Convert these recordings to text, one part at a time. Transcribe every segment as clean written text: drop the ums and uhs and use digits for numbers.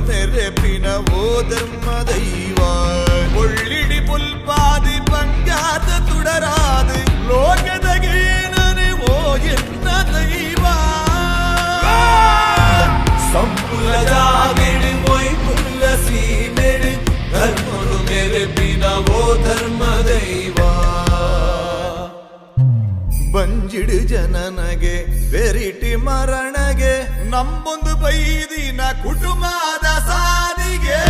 ನೆರೆಪಿನ ಓ ಧರ್ಮ ದೈವ ಒಳ್ಳಿಡಿ ಪುಲ್ಪಾದಿ ಪಂಜಾತ ತುಡರಾದ ಲೋಕದಗೇನನೆ ಓ ಎನ್ನ ದೈವ ಸಂಪುಲದಾಗಿಡಿ ಮೊಯ್ ಪುಲ್ಲ ಸೀಮೆಡಿ ಧರ್ಮನು ನೆರೆಪಿನ ಓ ಧರ್ಮ ದೈವ ಬಂಜಿಡು ಜನನಗೆ ಬೆರಿಟಿ ಮರಣಗೆ ನಮ್ಮೊಂದು ಬೈದಿನ ಕುಟುಂಬದ ಸಾರಿಗೆ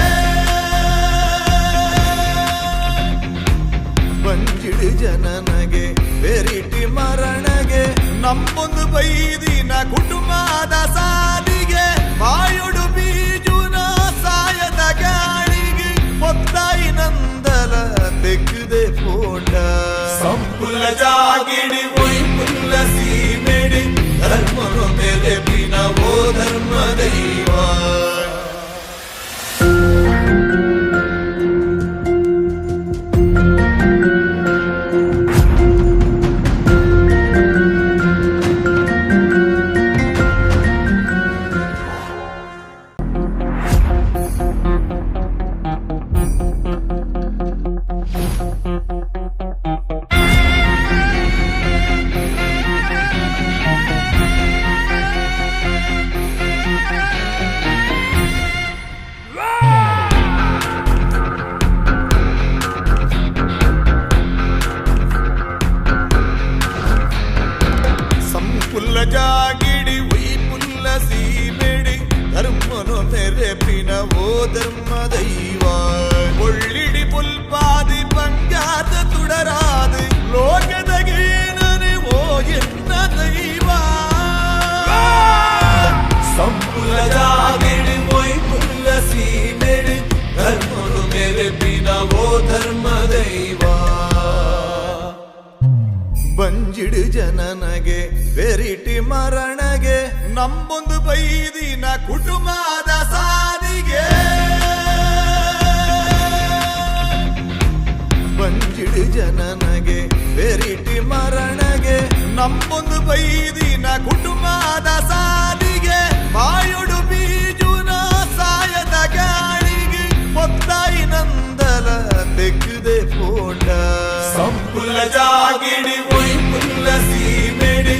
ಬಂಜಿಡು ಜನನಗೆ ಬೆರಿಟಿ ಮರಣಗೆ ನಮ್ಮೊಂದು ಬೈದಿನ ಕುಟುಂಬದ ಸಾರಿಗೆ ಮಾಯುಡು ಬೀಜುನ ಸಾಯದ ಗಾಳಿಗೆ ಮೊತ್ತಾಯಿ ನಂದಲ ತೆಗ್ದೆ ಫೋಟ ಸಂಪುಲ ಜಾಗಿಡಿ ಸೀಮೆಡಿ ಧರ್ಮನು ನೆರೆಪಿನ ಓ ಧರ್ಮ ದೈವ ಜಾಗಿಡಿ ಉಯ್ ಪುಲ್ಲ ಸೀಮೆಡಿ ಧರ್ಮನು ನೆರೆಪಿನ ಓ ಧರ್ಮ ದೈವ ಒಳ್ಳಿಡಿ ಪುಲ್ಪಾದಿ ಪಂಜಾತ ತುಡರಾದ ಲೋಕದಗೇನನೆ ಓ ಎನ್ನ ದೈವ ಸಂಪುಲ ಜಾಗಿಡಿ ಮೊಯ್ ಪುಲ್ಲ ಸೀಮೆಡಿ ಧರ್ಮನು ನೆರೆಪಿನ ಓ ಧರ್ಮ ದೈವ ಬಂಜಿಡು ಜನನಗೆ ಬೆರಿಟಿ ಮರಣಗೆ ನಮ್ಮೊಂದು ಬೈದಿನ ಕುಟುಂಬದ ಸಾರಿಗೆ ಬಂಜಿಡು ಜನನಗೆ ಬೆರಿಟಿ ಮರಣಗೆ ನಮ್ಮೊಂದು ಬೈದಿನ ಕುಟುಂಬದ ಸಾರಿಗೆ ಮಾಯುಡು ಬೀಜುನ ಸಾಯದ ಗಾಳಿಗೆ ಮೊತ್ತಾಯಿ ನಂದಲ ತೆಗ್ದೆ ಫೋಟ ಸಂಪುಲ ಜಾಗಿಡಿ ಮೊಯ್ ಪುಲ್ಲ ಸೀಮೆಡಿ